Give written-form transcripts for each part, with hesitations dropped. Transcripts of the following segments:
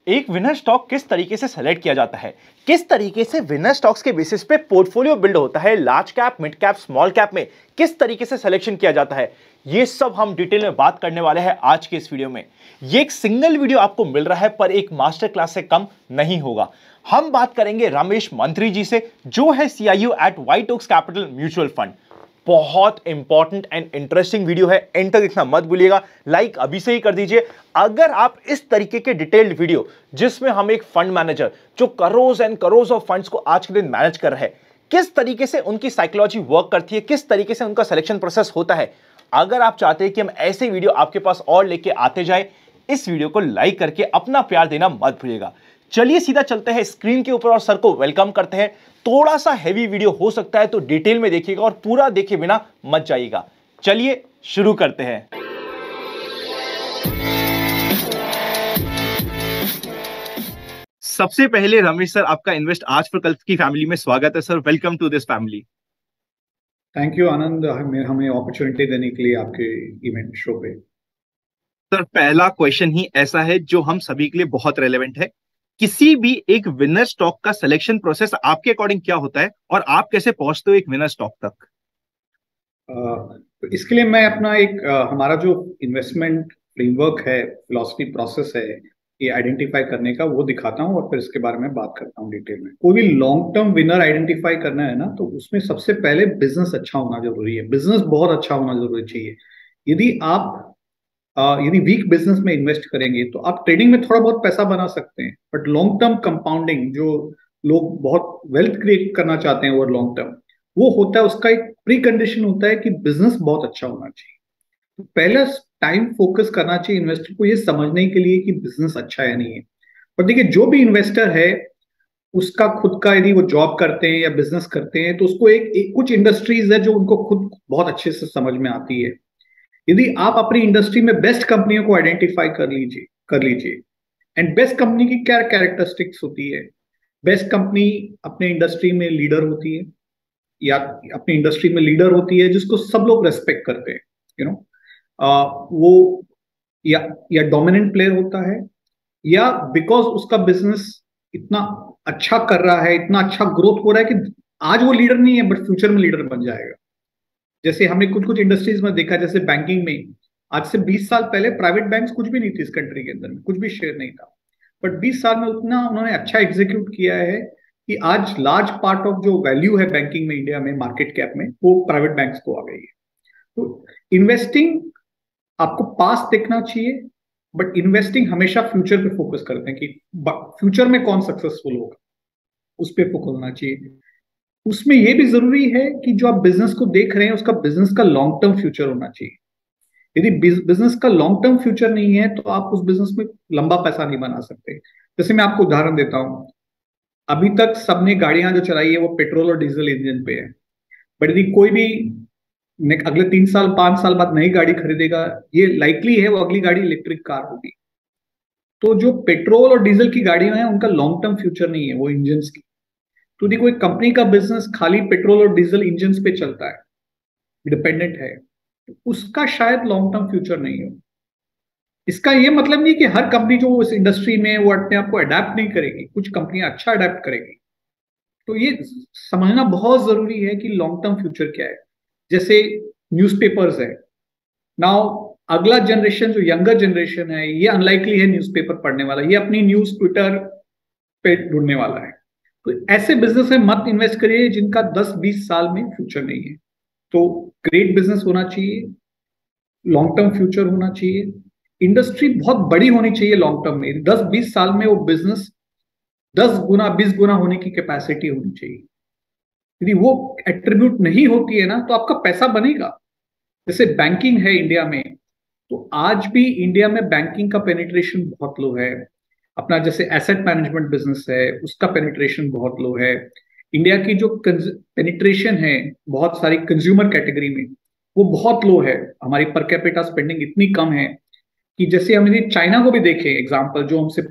एक winner stock किस तरीके से सेलेक्ट किया जाता है, किस तरीके से विनर स्टॉक्स के बेसिस पे पोर्टफोलियो बिल्ड होता है, large cap, mid cap, small cap में किस तरीके से सिलेक्शन किया जाता है, ये सब हम डिटेल में बात करने वाले हैं आज के इस वीडियो में। ये एक सिंगल वीडियो आपको मिल रहा है पर एक मास्टर क्लास से कम नहीं होगा। हम बात करेंगे रमेश मंत्री जी से, जो है CIO at White Oaks Capital mutual fund. बहुत इंपॉर्टेंट एंड इंटरेस्टिंग वीडियो है, एंड तक देखना मत भूलिएगा। लाइक अभी से ही कर दीजिए अगर आप इस तरीके के डिटेल्ड वीडियो, जिसमें हम एक फंड मैनेजर जो crore and crore of funds को आज के दिन मैनेज कर रहे हैं, किस तरीके से उनकी साइकोलॉजी वर्क करती है, किस तरीके से उनका सिलेक्शन प्रोसेस होता है, अगर आप चाहते हैं कि हम ऐसे वीडियो आपके पास और लेके आते जाए, इस वीडियो को लाइक करके अपना प्यार देना मत भूलिएगा। चलिए सीधा चलते हैं स्क्रीन के ऊपर और सर को वेलकम करते हैं। थोड़ा सा हैवी वीडियो हो सकता है तो डिटेल में देखिएगा और पूरा देखे बिना मत जाइएगा। चलिए शुरू करते हैं। सबसे पहले रमेश सर, आपका इन्वेस्ट आज फॉर कल की फैमिली में स्वागत है sir. Welcome to this family. Thank you Anand, हमें अपॉर्चुनिटी देने के लिए आपके इवेंट शो पे। सर पहला क्वेश्चन ही ऐसा है जो हम सभी के लिए बहुत रेलेवेंट है। किसी भी एक विनर स्टॉक का सिलेक्शन प्रोसेस आपके अकॉर्डिंग क्या होता है और आप कैसे पहुंचते हो एक विनर स्टॉक तक? तो इसके लिए मैं अपना हमारा जो इन्वेस्टमेंट फ्रेमवर्क है, फिलॉसफी प्रोसेस है, ये आइडेंटिफाई करने का, वो दिखाता हूँ और फिर इसके बारे में बात करता हूँ डिटेल में। कोई भी लॉन्ग टर्म विनर आइडेंटिफाई करना है ना, तो उसमें सबसे पहले बिजनेस अच्छा होना जरूरी है। बिजनेस बहुत अच्छा होना जरूरी चाहिए। यदि आप यदि वीक बिजनेस में इन्वेस्ट करेंगे तो आप ट्रेडिंग में थोड़ा बहुत पैसा बना सकते हैं, बट लॉन्ग टर्म कंपाउंडिंग, जो लोग बहुत वेल्थ क्रिएट करना चाहते हैं ओवर लॉन्ग टर्म, वो होता है, उसका एक प्री कंडीशन होता है कि बिजनेस बहुत अच्छा होना चाहिए। तो पहला टाइम फोकस करना चाहिए इन्वेस्टर को ये समझने के लिए कि बिजनेस अच्छा है नहीं है। और देखिए, जो भी इन्वेस्टर है उसका खुद का, यदि वो जॉब करते हैं या बिजनेस करते हैं, तो उसको कुछ इंडस्ट्रीज है जो उनको खुद बहुत अच्छे से समझ में आती है। यदि आप अपनी इंडस्ट्री में बेस्ट कंपनियों को आइडेंटिफाई कर लीजिए। एंड बेस्ट कंपनी की क्या कैरेक्टरिस्टिक्स होती है? बेस्ट कंपनी अपने इंडस्ट्री में लीडर होती है, या अपनी इंडस्ट्री में लीडर होती है जिसको सब लोग रेस्पेक्ट करते हैं, यू नो वो या डोमिनेंट प्लेयर होता है, या बिकॉज उसका बिजनेस इतना अच्छा कर रहा है, इतना अच्छा ग्रोथ हो रहा है कि आज वो लीडर नहीं है बट फ्यूचर में लीडर बन जाएगा। जैसे हमने कुछ कुछ इंडस्ट्रीज में देखा, जैसे बैंकिंग में आज से 20 साल पहले प्राइवेट बैंक्स कुछ भी नहीं थी इस कंट्री के अंदर में, कुछ भी शेयर नहीं था। बट 20 साल में उतना उन्होंने अच्छा एग्जीक्यूट किया है कि आज लार्ज पार्ट ऑफ जो वैल्यू है बैंकिंग में इंडिया में, मार्केट कैप में, वो प्राइवेट बैंक्स को आ गई है। तो इन्वेस्टिंग आपको पास्ट देखना चाहिए, बट इन्वेस्टिंग हमेशा फ्यूचर पे फोकस करते हैं कि फ्यूचर में कौन सक्सेसफुल होगा, उस पर फोकस होना चाहिए। उसमें यह भी जरूरी है कि जो आप बिजनेस को देख रहे हैं उसका बिजनेस का लॉन्ग टर्म फ्यूचर होना चाहिए। यदि बिजनेस का लॉन्ग टर्म फ्यूचर नहीं है तो आप उस बिजनेस में लंबा पैसा नहीं बना सकते। जैसे मैं आपको उदाहरण देता हूं, अभी तक सबने गाड़ियां जो चलाई है वो पेट्रोल और डीजल इंजन पे है, बट यदि कोई भी अगले 3 साल 5 साल बाद नई गाड़ी खरीदेगा, ये लाइकली है वो अगली गाड़ी इलेक्ट्रिक कार होगी। तो जो पेट्रोल और डीजल की गाड़ियां हैं उनका लॉन्ग टर्म फ्यूचर नहीं है, वो इंजन की। तो यदि कोई कंपनी का बिजनेस खाली पेट्रोल और डीजल इंजन पे चलता है, डिपेंडेंट है, तो उसका शायद लॉन्ग टर्म फ्यूचर नहीं हो। इसका ये मतलब नहीं कि हर कंपनी जो इस इंडस्ट्री में वो अपने आप को अडेप्ट नहीं करेगी, कुछ कंपनियां अच्छा अडेप्ट करेगी। तो ये समझना बहुत जरूरी है कि लॉन्ग टर्म फ्यूचर क्या है। जैसे न्यूज़पेपर्स है, नाउ अगला जनरेशन जो यंगर जनरेशन है, ये अनलाइकली है न्यूज़पेपर पढ़ने वाला, ये अपनी न्यूज ट्विटर पे ढूंढने वाला है। तो ऐसे बिजनेस में मत इन्वेस्ट करिए जिनका 10-20 साल में फ्यूचर नहीं है। तो ग्रेट बिजनेस होना चाहिए, लॉन्ग टर्म फ्यूचर होना चाहिए, इंडस्ट्री बहुत बड़ी होनी चाहिए लॉन्ग टर्म में, 10-20 साल में वो बिजनेस 10 गुना 20 गुना होने की कैपेसिटी होनी चाहिए। यदि वो एट्रीब्यूट नहीं होती है ना, तो आपका पैसा बनेगा। जैसे बैंकिंग है इंडिया में, तो आज भी इंडिया में बैंकिंग का पेनिट्रेशन बहुत लो है। अपना जैसे एसेट मैनेजमेंट बिजनेस है, उसका पेनिट्रेशन बहुत लो है। इंडिया की जो पेनिट्रेशन है बहुत सारी कंज्यूमर कैटेगरी में, वो बहुत लो है। हमारी पर कैपिटा स्पेंडिंग इतनी कम है कि जैसे हम यदि चाइना को भी देखें एग्जाम्पल, जो हमसे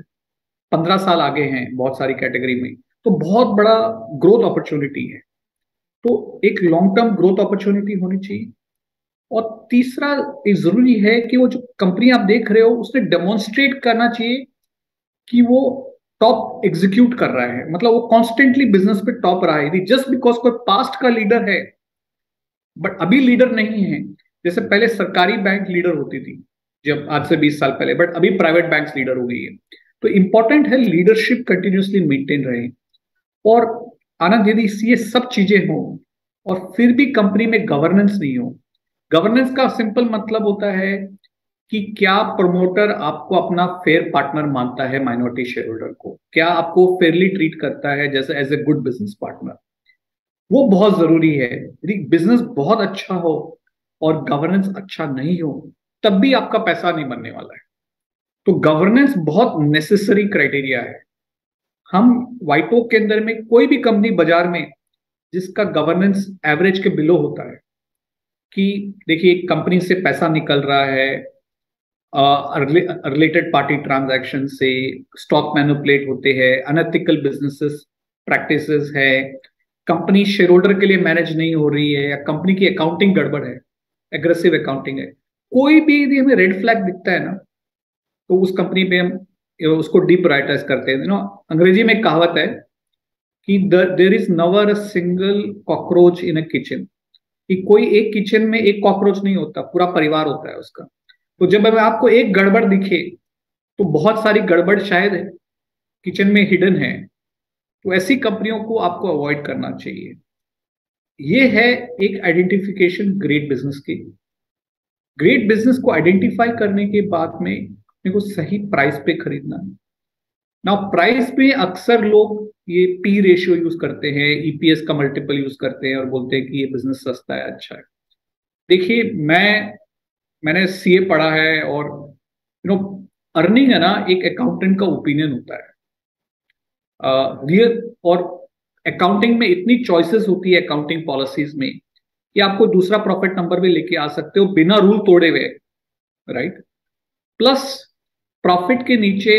15 साल आगे हैं बहुत सारी कैटेगरी में, तो बहुत बड़ा ग्रोथ अपॉर्चुनिटी है। तो एक लॉन्ग टर्म ग्रोथ अपॉर्चुनिटी होनी चाहिए। और तीसरा एक जरूरी है कि वो जो कंपनी आप देख रहे हो उसने डेमोन्स्ट्रेट करना चाहिए कि वो टॉप एग्जीक्यूट कर रहा है, मतलब वो कॉन्स्टेंटली बिजनेस पे टॉप रहा है, जस्ट बिकॉज कोई पास्ट का लीडर है बट अभी लीडर नहीं है। जैसे पहले सरकारी बैंक लीडर होती थी जब आज से 20 साल पहले, बट अभी प्राइवेट बैंक्स लीडर हो गई है। तो इंपॉर्टेंट है लीडरशिप कंटिन्यूसली मेंटेन रहे। और आनंद, यदि ये सब चीजें हो और फिर भी कंपनी में गवर्नेंस नहीं हो, गवर्नेंस का सिंपल मतलब होता है कि क्या प्रमोटर आपको अपना फेयर पार्टनर मानता है, माइनॉरिटी शेयर होल्डर को, क्या आपको फेयरली ट्रीट करता है जैसे as a good business partner, वो बहुत जरूरी है। यदि बिजनेस बहुत अच्छा हो और गवर्नेंस अच्छा नहीं हो, तब भी आपका पैसा नहीं बनने वाला है। तो गवर्नेंस बहुत नेसेसरी क्राइटेरिया है। हम वाइटोक के अंदर में कोई भी कंपनी बाजार में जिसका गवर्नेंस एवरेज के बिलो होता है, कि देखिए कंपनी से पैसा निकल रहा है रिलेटेड पार्टी ट्रांजैक्शन से, स्टॉक मैनिपुलेट होते हैं, अनएथिकल बिजनेसेस प्रैक्टिसेस है, कंपनी शेयर होल्डर के लिए मैनेज नहीं हो रही है, या कंपनी की अकाउंटिंग गड़बड़ है, एग्रेसिव अकाउंटिंग है, कोई भी यदि हमें रेड फ्लैग दिखता है ना, तो उस कंपनी पे हम उसको डीप्रायोरिटाइज करते हैं। अंग्रेजी में कहावत है कि there is never a single cockroach in a kitchen, कि कोई एक किचन में एक कॉकरोच नहीं होता, पूरा परिवार होता है उसका। तो जब हमें आपको एक गड़बड़ दिखे तो बहुत सारी गड़बड़ शायद किचन में हिडन है। तो ऐसी कंपनियों को आपको अवॉइड करना चाहिए। ये है एक आइडेंटिफिकेशन ग्रेट बिजनेस की। ग्रेट बिजनेस को आइडेंटिफाई करने के बाद में अपने को सही प्राइस पे खरीदना है। ना प्राइस पे अक्सर लोग ये पी रेशियो यूज करते हैं, ईपीएस का मल्टीपल यूज करते हैं और बोलते हैं कि ये बिजनेस सस्ता है, अच्छा है। देखिए, मैंने सीए पढ़ा है, और अर्निंग है ना, एक अकाउंटेंट का ओपिनियन होता है। रियल और अकाउंटिंग में इतनी चॉइसेस होती है अकाउंटिंग पॉलिसीज में, कि आपको दूसरा प्रॉफिट नंबर भी लेके आ सकते हो बिना रूल तोड़े हुए, राइट। प्लस प्रॉफिट के नीचे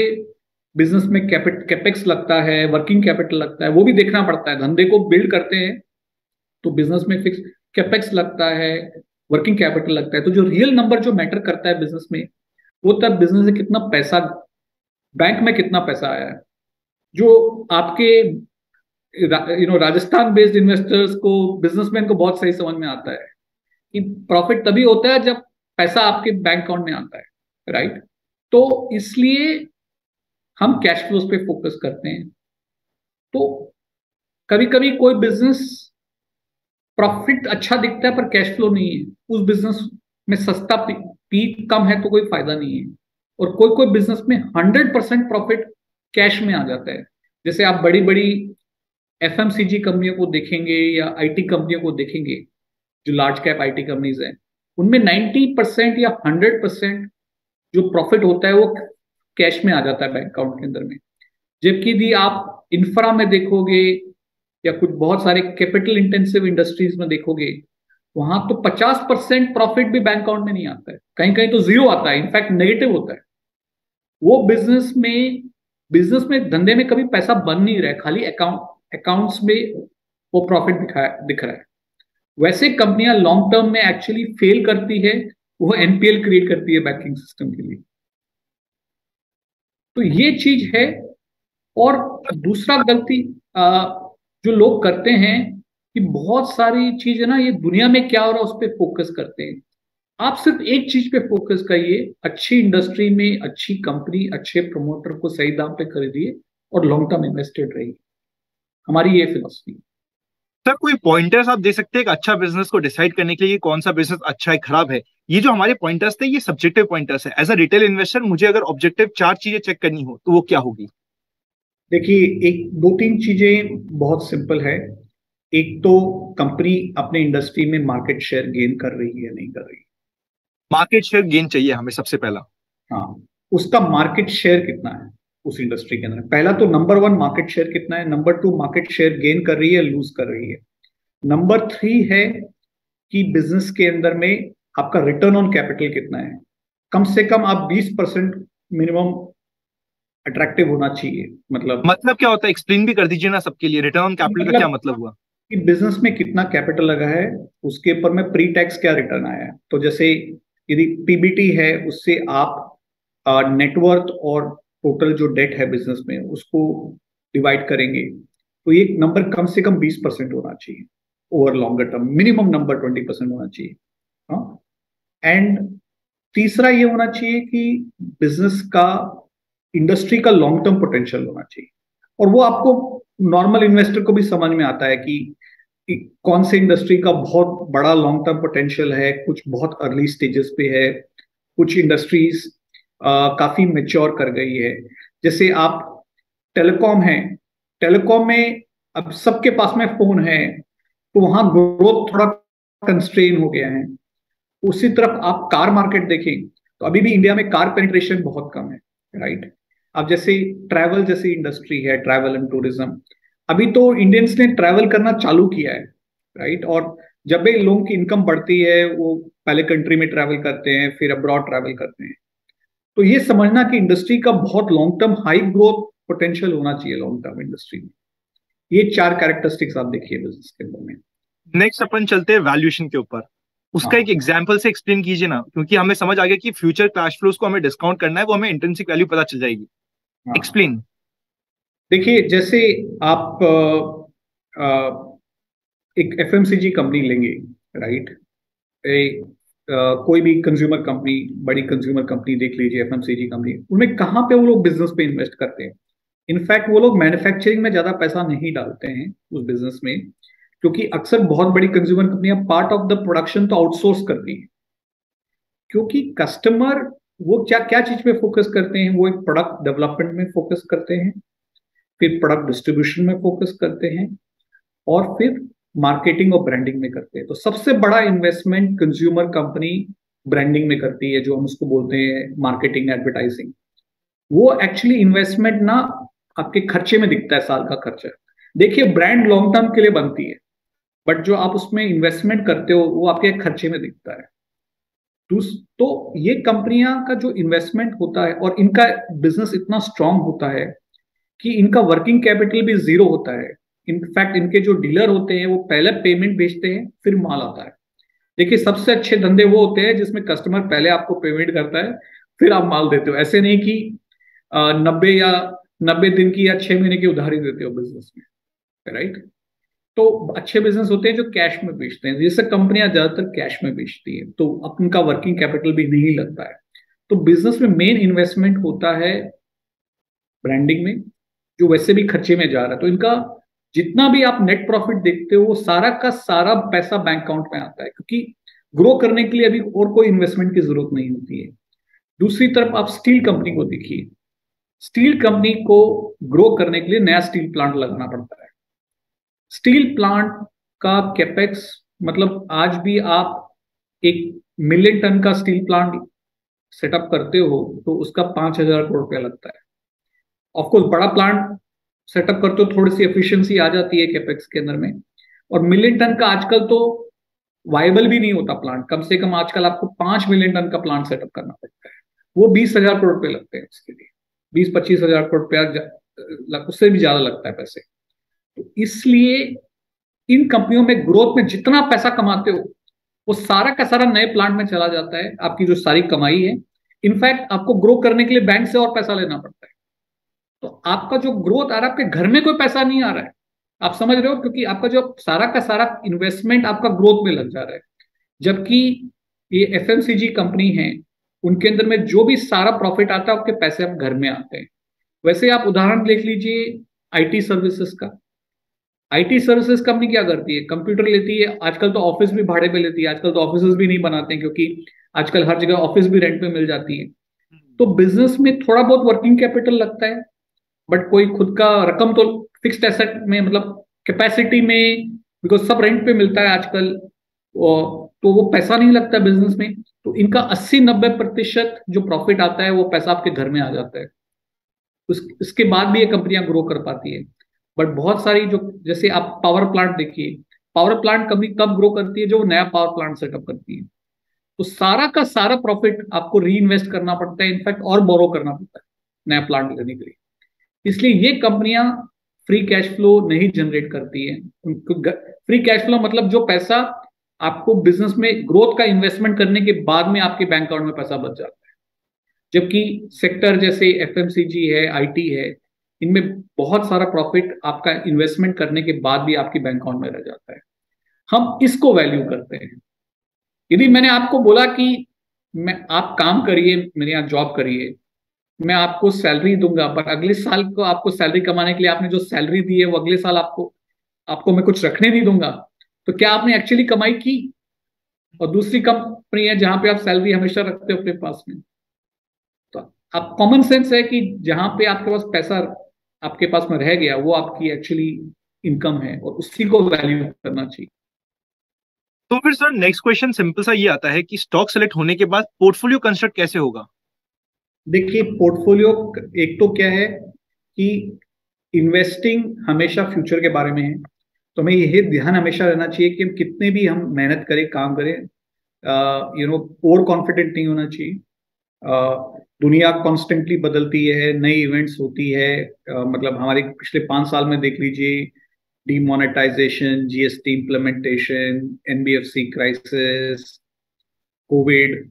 बिजनेस में कैपेक्स लगता है, वर्किंग कैपिटल लगता है, वो भी देखना पड़ता है। धंधे को बिल्ड करते हैं तो बिजनेस में फिक्स कैपेक्स लगता है, वर्किंग कैपिटल लगता है। तो जो रियल नंबर जो मैटर करता है बिजनेस में, वो तब बिजनेस से कितना पैसा, बैंक में कितना पैसा आया है। जो आपके राजस्थान बेस्ड इन्वेस्टर्स को, बिजनेसमैन को बहुत सही समझ में आता है कि प्रॉफिट तभी होता है जब पैसा आपके बैंक अकाउंट में आता है, राइट। तो इसलिए हम कैश फ्लोज पे फोकस करते हैं। तो कभी कभी कोई बिजनेस प्रॉफिट अच्छा दिखता है पर कैश फ्लो नहीं है, उस बिजनेस में सस्ता पी कम है तो कोई फायदा नहीं है। और कोई कोई बिजनेस में 100% प्रॉफिट कैश में आ जाता है। जैसे आप बड़ी बड़ी एफएमसीजी कंपनियों को देखेंगे या आईटी कंपनियों को देखेंगे, जो लार्ज कैप आईटी कंपनीज हैं, उनमें 90% या 100% जो प्रॉफिट होता है वो कैश में आ जाता है बैंक अकाउंट के अंदर में। जबकि यदि आप इंफ्रा में देखोगे या कुछ बहुत सारे कैपिटल इंटेंसिव इंडस्ट्रीज में देखोगे, वहां तो 50% प्रॉफिट भी बैंक अकाउंट में नहीं आता है, कहीं कहीं तो जीरो आता है, इनफैक्ट नेगेटिव होता है। वो बिजनेस में धंधे में कभी पैसा बन नहीं रहा है, खाली अकाउंट्स में वो प्रॉफिट दिख रहा है। वैसे कंपनियां लॉन्ग टर्म में एक्चुअली फेल करती है, वो एनपीएल क्रिएट करती है बैंकिंग सिस्टम के लिए। तो ये चीज है। और दूसरा गलती जो लोग करते हैं कि बहुत सारी चीजें ना, ये दुनिया में क्या हो रहा है उस पर फोकस करते हैं। आप सिर्फ एक चीज पे फोकस करिए, अच्छी इंडस्ट्री में अच्छी कंपनी, अच्छे प्रमोटर को सही दाम पे खरीदिए और लॉन्ग टर्म इन्वेस्टेड रहिए। हमारी ये फिलॉसफी। सर, कोई पॉइंटर्स आप दे सकते हैं एक अच्छा बिजनेस को डिसाइड करने के लिए कौन सा बिजनेस अच्छा है, खराब है? ये जो हमारे पॉइंटर्स थे ये सब्जेक्टिव पॉइंटर्स है। एज अ रिटेल इन्वेस्टर मुझे अगर ऑब्जेक्टिव 4 चीजें चेक करनी हो तो वो क्या होगी? देखिए, एक दो तीन चीजें बहुत सिंपल है। एक तो कंपनी अपने इंडस्ट्री में मार्केट शेयर गेन कर रही है नहीं कर रही। मार्केट शेयर गेन चाहिए हमें सबसे पहला। हाँ, उसका मार्केट शेयर कितना है उस इंडस्ट्री के अंदर। पहला तो नंबर 1 मार्केट शेयर कितना है, नंबर 2 मार्केट शेयर गेन कर रही है, लूज कर रही है, नंबर 3 है कि बिजनेस के अंदर में आपका रिटर्न ऑन कैपिटल कितना है। कम से कम आप 20% मिनिमम अट्रैक्टिव होना चाहिए। मतलब क्या होता है, एक्सप्लेन भी कर दीजिए ना सबके लिए, रिटर्न ऑन कैपिटल का क्या मतलब हुआ? कि बिजनेस में कितना कैपिटल लगा है, उसके ऊपर में प्री टैक्स क्या रिटर्न आया है। तो जैसे यदि पीबीटी है, उससे आप नेटवर्थ और टोटल जो डेट है बिजनेस में उसको डिवाइड करेंगे तो ये नंबर कम से कम 20% होना चाहिए over longer term, minimum number 20% होना चाहिए। हाँ, एंड तीसरा ये होना चाहिए कि बिजनेस का, इंडस्ट्री का लॉन्ग टर्म पोटेंशियल होना चाहिए। और वो आपको नॉर्मल इन्वेस्टर को भी समझ में आता है कि कौन से इंडस्ट्री का बहुत बड़ा लॉन्ग टर्म पोटेंशियल है, कुछ बहुत अर्ली स्टेजेस पे है, कुछ इंडस्ट्रीज काफी मेच्योर कर गई है। जैसे आप टेलीकॉम है, टेलीकॉम में अब सबके पास में फोन है तो वहां ग्रोथ थोड़ा कंस्ट्रेन हो गया है। उसी तरफ आप कार मार्केट देखें तो अभी भी इंडिया में कार पेनिट्रेशन बहुत कम है, राइट। अब जैसे ट्रैवल जैसी इंडस्ट्री है, ट्रैवल एंड टूरिज्म, अभी तो इंडियंस ने ट्रैवल करना चालू किया है, राइट। और जब भी लोगों की इनकम बढ़ती है वो पहले कंट्री में ट्रैवल करते हैं, फिर अब्रॉड ट्रैवल करते हैं। तो ये समझना कि इंडस्ट्री का बहुत long term high growth potential होना चाहिए लॉन्ग टर्म इंडस्ट्री में। ये 4 कैरेक्टरिस्टिक्स आप देखिए बिजनेस के अंदर में। नेक्स्ट अपन चलते हैं वैल्यूएशन के ऊपर। उसका एक एग्जांपल से एक्सप्लेन कीजिए ना, क्योंकि हमें समझ आ गया कि फ्यूचर कैश फ्लोज को हमें डिस्काउंट करना है, वो हमें इंट्रिंसिक वैल्यू पता चल जाएगी। एक्सप्लेन। देखिए, जैसे आप एक एफएमसीजी कंपनी लेंगे, राइट। कोई भी कंज्यूमर कंपनी, बड़ी कंज्यूमर कंपनी देख लीजिए, एफएमसीजी कंपनी, उनमें कहाँ पे वो लोग बिजनेस पे इन्वेस्ट करते हैं। इनफैक्ट वो लोग मैन्युफैक्चरिंग में ज्यादा पैसा नहीं डालते हैं उस बिजनेस में, क्योंकि अक्सर बहुत बड़ी कंज्यूमर कंपनियां पार्ट ऑफ द प्रोडक्शन तो आउटसोर्स करती हैं। क्योंकि कस्टमर वो क्या क्या चीज पे फोकस करते हैं, वो एक प्रोडक्ट डेवलपमेंट में फोकस करते हैं, फिर प्रोडक्ट डिस्ट्रीब्यूशन में फोकस करते हैं, और फिर मार्केटिंग और ब्रांडिंग में करते हैं। तो सबसे बड़ा इन्वेस्टमेंट कंज्यूमर कंपनी ब्रांडिंग में करती है, जो हम उसको बोलते हैं मार्केटिंग एडवर्टाइजिंग। वो एक्चुअली इन्वेस्टमेंट ना आपके खर्चे में दिखता है, साल का खर्चा। देखिए, ब्रांड लॉन्ग टर्म के लिए बनती है, बट जो आप उसमें इन्वेस्टमेंट करते हो वो आपके खर्चे में दिखता है। तो ये कंपनियां का जो इन्वेस्टमेंट होता है, और इनका बिजनेस इतना स्ट्रांग होता है कि इनका वर्किंग कैपिटल भी जीरो होता है। इनफैक्ट इनके जो डीलर होते हैं वो पहले पेमेंट भेजते हैं, फिर माल आता है। देखिए, सबसे अच्छे धंधे वो होते हैं जिसमें कस्टमर पहले आपको पेमेंट करता है, फिर आप माल देते हो। ऐसे नहीं कि 90 दिन की या 6 महीने की उधारी देते हो बिजनेस में, राइट। तो अच्छे बिजनेस होते हैं जो कैश में बेचते हैं, जैसे कंपनियां ज्यादातर कैश में बेचती है, तो उनका वर्किंग कैपिटल भी नहीं लगता है। तो बिजनेस में मेन इन्वेस्टमेंट होता है ब्रांडिंग में, जो वैसे भी खर्चे में जा रहा है। तो इनका जितना भी आप नेट प्रॉफिट देखते हो वो सारा का सारा पैसा बैंक अकाउंट में आता है, क्योंकि ग्रो करने के लिए अभी और कोई इन्वेस्टमेंट की जरूरत नहीं होती है। दूसरी तरफ आप स्टील कंपनी को देखिए, स्टील कंपनी को ग्रो करने के लिए नया स्टील प्लांट लगाना पड़ता है। स्टील प्लांट का कैपेक्स, मतलब आज भी आप 1 मिलियन टन का स्टील प्लांट सेटअप करते हो तो उसका 5,000 करोड़ रुपया लगता है। ऑफकोर्स बड़ा प्लांट सेटअप करते हो थोड़ी सी एफिशिएंसी आ जाती है कैपेक्स के अंदर में, और मिलियन टन का आजकल तो वायबल भी नहीं होता प्लांट। कम से कम आजकल आपको 5 मिलियन टन का प्लांट सेटअप करना पड़ता है, वो 20,000 करोड़ रुपए लगते हैं उसके लिए, 20-25,000 करोड़ रुपया, उससे भी ज्यादा लगता है पैसे। तो इसलिए इन कंपनियों में ग्रोथ में जितना पैसा कमाते हो वो सारा का सारा नए प्लांट में चला जाता है, आपकी जो सारी कमाई है। इनफैक्ट आपको ग्रो करने के लिए बैंक से और पैसा लेना पड़ता है। तो आपका जो ग्रोथ आ रहा है, आपके घर में कोई पैसा नहीं आ रहा है, आप समझ रहे हो, क्योंकि आपका जो सारा का सारा इन्वेस्टमेंट आपका ग्रोथ में लग जा रहा है। जबकि ये एफएमसीजी कंपनी है, उनके अंदर में जो भी सारा प्रॉफिट आता है आपके पैसे आप घर में आते हैं। वैसे आप उदाहरण देख लीजिए आईटी सर्विसेज का। आईटी सर्विसेज कंपनी क्या करती है, कंप्यूटर लेती है, आजकल तो ऑफिस भी भाड़े पे लेती है, आजकल तो ऑफिस भी नहीं बनाते हैं क्योंकि आजकल हर जगह ऑफिस भी रेंट पे मिल जाती है। तो बिजनेस में थोड़ा बहुत वर्किंग कैपिटल लगता है, बट कोई खुद का रकम तो फिक्स्ड एसेट में, मतलब कैपेसिटी में, बिकॉज सब रेंट पे मिलता है आजकल, तो वो पैसा नहीं लगता बिजनेस में। तो इनका 80-90% जो प्रॉफिट आता है वो पैसा आपके घर में आ जाता है। इसके बाद भी ये कंपनियां ग्रो कर पाती है। बट बहुत सारी जो, जैसे आप पावर प्लांट देखिए, पावर प्लांट कंपनी कब ग्रो करती है, जो नया पावर प्लांट सेटअप करती है। तो सारा का सारा प्रॉफिट आपको री इन्वेस्ट करना पड़ता है, इनफैक्ट और बोरो करना पड़ता है नया प्लांट लेने के लिए। इसलिए ये कंपनियां फ्री कैश फ्लो नहीं जनरेट करती है। फ्री कैश फ्लो मतलब जो पैसा आपको बिजनेस में ग्रोथ का इन्वेस्टमेंट करने के बाद में आपके बैंक अकाउंट में पैसा बच जाता है, जबकि सेक्टर जैसे एफएमसीजी है, आईटी है, इनमें बहुत सारा प्रॉफिट आपका इन्वेस्टमेंट करने के बाद भी आपकी बैंक अकाउंट में रह जाता है। हम इसको वैल्यू करते हैं। यदि मैंने आपको बोला कि मैं आप काम करिए, मेरे यहाँ जॉब करिए, मैं आपको सैलरी दूंगा, पर अगले साल को आपको सैलरी कमाने के लिए आपने जो सैलरी दी है वो अगले साल आपको आपको मैं कुछ रखने नहीं दूंगा, तो क्या आपने एक्चुअली कमाई की? और दूसरी कंपनी है जहां पे आप सैलरी हमेशा रखते हो अपने पास में। तो आप कॉमन सेंस है कि जहां पे आपके पास पैसा आपके पास में रह गया वो आपकी एक्चुअली इनकम है, और उसी को वैल्यू करना चाहिए। तो फिर सर नेक्स्ट क्वेश्चन सिंपल सा ये आता है कि स्टॉक सेलेक्ट होने के बाद पोर्टफोलियो कंस्ट्रक्ट कैसे होगा? देखिए, पोर्टफोलियो एक तो क्या है कि इन्वेस्टिंग हमेशा फ्यूचर के बारे में है, तो हमें यही ध्यान हमेशा रहना चाहिए कि हम कितने भी हम मेहनत करें, काम करें, ओवर कॉन्फिडेंट नहीं होना चाहिए। दुनिया कॉन्स्टेंटली बदलती है, नई इवेंट्स होती है। मतलब हमारे पिछले 5 साल में देख लीजिए, demonetisation, GST implementation, NBFC crisis, Covid,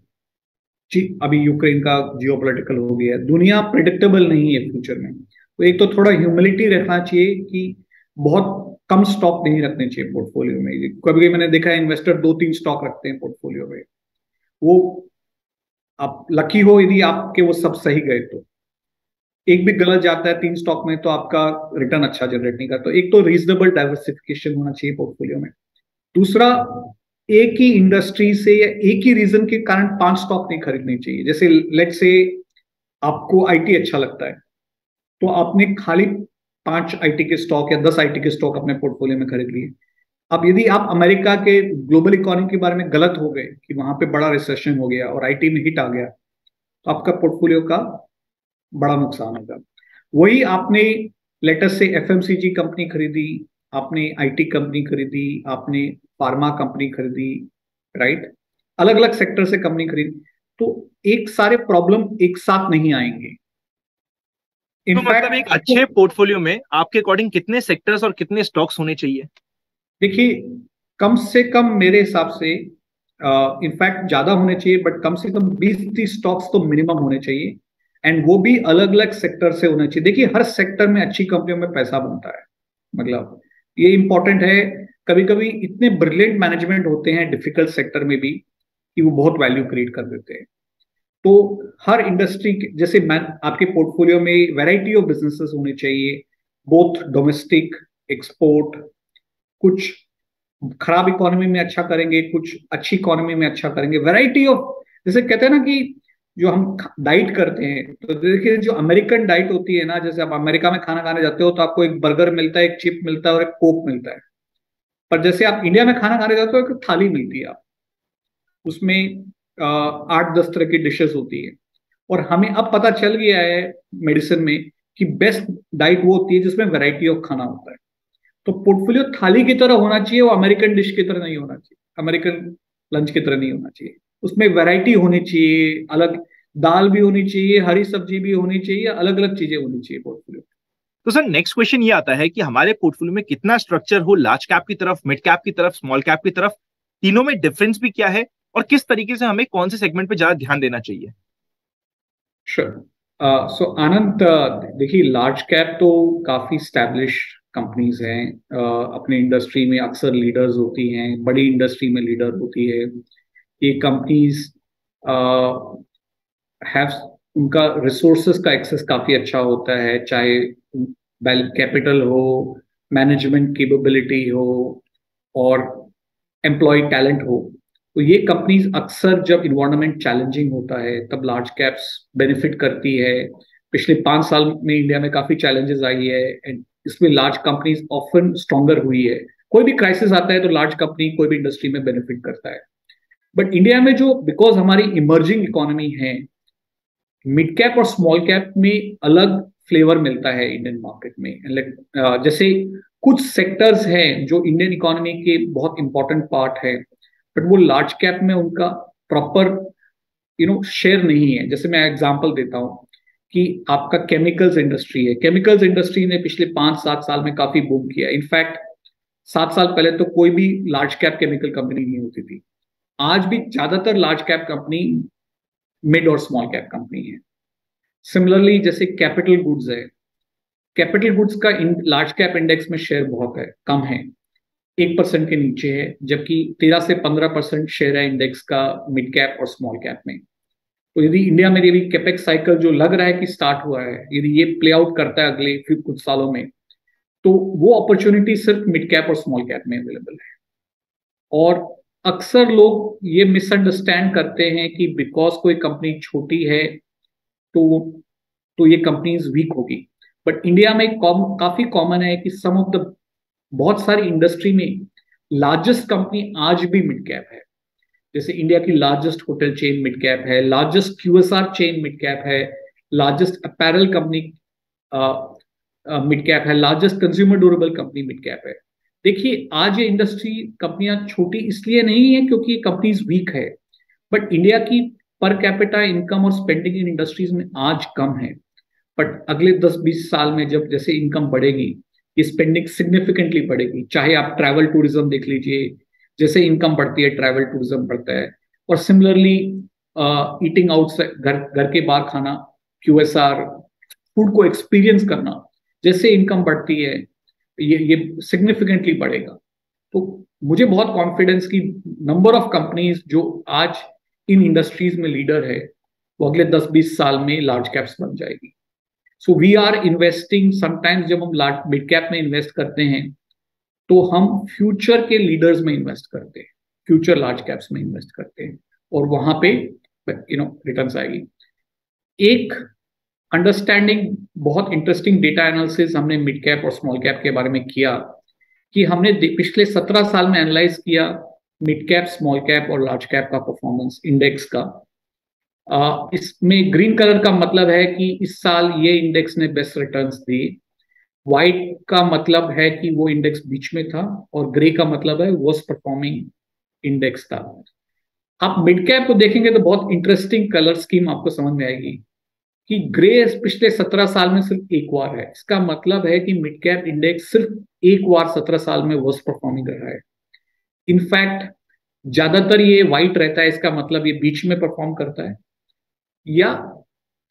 अभी यूक्रेन का जियोपॉलिटिकल हो गया। दुनिया प्रिडिक्टेबल नहीं है फ्यूचर में, तो एक तो थोड़ा ह्यूमिलिटी रखना चाहिए कि बहुत कम स्टॉक नहीं रखने चाहिए पोर्टफोलियो में। कभी कभी मैंने देखा है इन्वेस्टर 2-3 स्टॉक रखते हैं पोर्टफोलियो में। वो आप लकी हो यदि आपके वो सब सही गए, तो एक भी गलत जाता है 3 स्टॉक में तो आपका रिटर्न अच्छा जनरेट नहीं करता। तो एक तो रीजनेबल डाइवर्सिफिकेशन होना चाहिए पोर्टफोलियो में। दूसरा, एक ही इंडस्ट्री से या एक ही रीजन के कारण 5 स्टॉक नहीं खरीदने चाहिए। जैसे लेट से आपको आईटी अच्छा लगता है, तो आपने खाली 5 आईटी के स्टॉक या 10 आईटी के स्टॉक अपने पोर्टफोलियो में खरीद लिए। अब यदि आप अमेरिका के ग्लोबल इकोनॉमी के बारे में गलत हो गए कि वहां पे बड़ा रिसेशन हो गया और आईटी में हिट आ गया, तो आपका पोर्टफोलियो का बड़ा नुकसान होगा। वही आपने लेटेस्ट से एफएमसीजी कंपनी खरीदी, आपने आईटी कंपनी खरीदी, आपने फार्मा कंपनी खरीदी, राइट, अलग अलग सेक्टर से कंपनी खरीदी, तो एक सारे प्रॉब्लम एक साथ नहीं आएंगे। तो मतलब एक अच्छे पोर्टफोलियो में आपके अकॉर्डिंग कितने सेक्टर्स और कितने स्टॉक्स होने चाहिए? देखिए, कम से कम मेरे हिसाब से इनफैक्ट ज्यादा होने चाहिए, बट कम से कम 20-30 स्टॉक्स तो मिनिमम होने चाहिए, एंड वो भी अलग अलग सेक्टर से होने चाहिए। देखिए, हर सेक्टर में अच्छी कंपनियों में पैसा बनता है, मतलब ये इंपॉर्टेंट है। कभी कभी इतने ब्रिलियंट मैनेजमेंट होते हैं डिफिकल्ट सेक्टर में भी कि वो बहुत वैल्यू क्रिएट कर देते हैं। तो हर इंडस्ट्री जैसे आपके पोर्टफोलियो में वैरायटी ऑफ बिजनेसेस होने चाहिए, बोथ डोमेस्टिक, एक्सपोर्ट। कुछ खराब इकोनॉमी में अच्छा करेंगे, कुछ अच्छी इकोनॉमी में अच्छा करेंगे। वैरायटी ऑफ, जैसे कहते हैं ना कि जो हम डाइट करते हैं, तो देखिए जो अमेरिकन डाइट होती है ना, जैसे आप अमेरिका में खाना खाने जाते हो तो आपको एक बर्गर मिलता है, एक चिप मिलता है और एक कोक मिलता है। पर जैसे आप इंडिया में खाना खाने जाते हो एक थाली मिलती है, आप उसमें 8-10 तरह की डिशेस होती है। और हमें अब पता चल गया है मेडिसिन में कि बेस्ट डाइट वो होती है जिसमें वैरायटी ऑफ खाना होता है। तो पोर्टफोलियो थाली की तरह होना चाहिए, वो अमेरिकन डिश की तरह नहीं होना चाहिए, अमेरिकन लंच की तरह नहीं होना चाहिए। उसमें वैरायटी होनी चाहिए, अलग दाल भी होनी चाहिए, हरी सब्जी भी होनी चाहिए, अलग अलग चीजें होनी चाहिए पोर्टफोलियो। तो सर नेक्स्ट क्वेश्चन ये आता है कि हमारे पोर्टफोलियो में कितना स्ट्रक्चर हो लार्ज कैप की तरफ, मिड कैप की तरफ, स्मॉल कैप की तरफ, तीनों में डिफरेंस भी क्या है और किस तरीके से हमें कौन से सेगमेंट पे ज्यादा ध्यान देना चाहिए? श्योर। सो आनंद, देखिए लार्ज कैप तो काफी स्टैब्लिश कंपनीज हैं, अपने इंडस्ट्री में अक्सर लीडर्स होती हैं, बड़ी इंडस्ट्री में लीडर होती है। ये कंपनीज हैव, उनका रिसोर्सेज का एक्सेस काफी अच्छा होता है, चाहे वेल कैपिटल हो, मैनेजमेंट कैपेबिलिटी हो, और एम्प्लॉय टैलेंट हो। तो ये कंपनीज अक्सर जब इन्वायरमेंट चैलेंजिंग होता है तब लार्ज कैप्स बेनिफिट करती है। पिछले 5 साल में इंडिया में काफी चैलेंजेस आई है, एंड इसमें लार्ज कंपनीज ऑफन स्ट्रॉन्गर हुई है। कोई भी क्राइसिस आता है तो लार्ज कंपनी कोई भी इंडस्ट्री में बेनिफिट करता है। बट इंडिया में जो, बिकॉज हमारी इमर्जिंग इकोनॉमी है, मिड कैप और स्मॉल कैप में अलग फ्लेवर मिलता है इंडियन मार्केट में। जैसे कुछ सेक्टर्स हैं जो इंडियन इकोनॉमी के बहुत इंपॉर्टेंट पार्ट है, बट वो लार्ज कैप में उनका प्रॉपर शेयर नहीं है। जैसे मैं एग्जांपल देता हूं कि आपका केमिकल्स इंडस्ट्री है, केमिकल्स इंडस्ट्री ने पिछले 5-7 साल में काफी बूम किया। इनफैक्ट 7 साल पहले तो कोई भी लार्ज कैप केमिकल कंपनी नहीं होती थी। आज भी ज्यादातर लार्ज कैप कंपनी मिड और स्मॉल कैप कंपनी है। सिमिलरली जैसे कैपिटल गुड्स है, कैपिटल गुड्स का लार्ज कैप इंडेक्स में शेयर बहुत है, कम है, 1% के नीचे है, जबकि 13 से 15% शेयर है इंडेक्स का मिड कैप और स्मॉल कैप में। तो यदि इंडिया में यदि कैपेक्स साइकिल जो लग रहा है कि स्टार्ट हुआ है, यदि ये प्ले आउट करता है अगले कुछ सालों में, तो वो अपॉर्चुनिटी सिर्फ मिड कैप और स्मॉल कैप में अवेलेबल है। और अक्सर लोग ये मिसअंडरस्टैंड करते हैं कि बिकॉज कोई कंपनी छोटी है तो ये कंपनीज वीक होगी। बट इंडिया में काफी कॉमन है कि सम ऑफ द बहुत सारी इंडस्ट्री में लार्जेस्ट कंपनी आज भी मिड कैप है। जैसे इंडिया की largest hotel chain mid cap है, largest QSR chain mid cap है, largest apparel company mid cap है, largest consumer durable company mid cap है। देखिए आज ये इंडस्ट्री कंपनियां छोटी इसलिए नहीं है क्योंकि ये कंपनीज वीक है, बट इंडिया की पर कैपिटा इनकम और स्पेंडिंग इन इंडस्ट्रीज में आज कम है। बट अगले 10-20 साल में जब जैसे इनकम बढ़ेगी, ये स्पेंडिंग सिग्निफिकेंटली बढ़ेगी। चाहे आप ट्रैवल टूरिज्म देख लीजिए, जैसे इनकम बढ़ती है ट्रैवल टूरिज्म बढ़ता है। और सिमिलरली ईटिंग आउट, घर के बाहर खाना, क्यूएसआर, फूड को एक्सपीरियंस करना, जैसे इनकम बढ़ती है ये सिग्निफिकेंटली बढ़ेगा। तो मुझे बहुत कॉन्फिडेंस की नंबर ऑफ कंपनीज जो आज इन इंडस्ट्रीज में लीडर है वो अगले 10-20 साल में लार्ज कैप्स बन जाएगी। So we are investing sometimes, जब हम लार्ज मिड कैप में इन्वेस्ट करते हैं तो हम फ्यूचर के लीडर्स में इन्वेस्ट करते हैं, फ्यूचर लार्ज कैप्स में इन्वेस्ट करते हैं, और वहां पे रिटर्न्स आएगी। एक अंडरस्टैंडिंग, बहुत इंटरेस्टिंग डेटा एनालिसिस हमने मिड कैप और स्मॉल कैप के बारे में किया कि हमने पिछले 17 साल में एनालाइज किया मिड कैप, स्मॉल कैप और लार्ज कैप का परफॉर्मेंस इंडेक्स का। इसमें ग्रीन कलर का मतलब है कि इस साल ये इंडेक्स ने बेस्ट रिटर्न्स दिए, व्हाइट का मतलब है कि वो इंडेक्स बीच में था, और ग्रे का मतलब है वर्स्ट परफॉर्मिंग इंडेक्स था। आप मिड कैप को देखेंगे तो बहुत इंटरेस्टिंग कलर स्कीम आपको समझ में आएगी कि ग्रे पिछले 17 साल में सिर्फ एक बार है। इसका मतलब है कि मिड कैप इंडेक्स सिर्फ एक बार 17 साल में वर्स्ट परफॉर्मिंग रहा है। इनफैक्ट ज्यादातर ये व्हाइट रहता है, इसका मतलब ये बीच में परफॉर्म करता है, या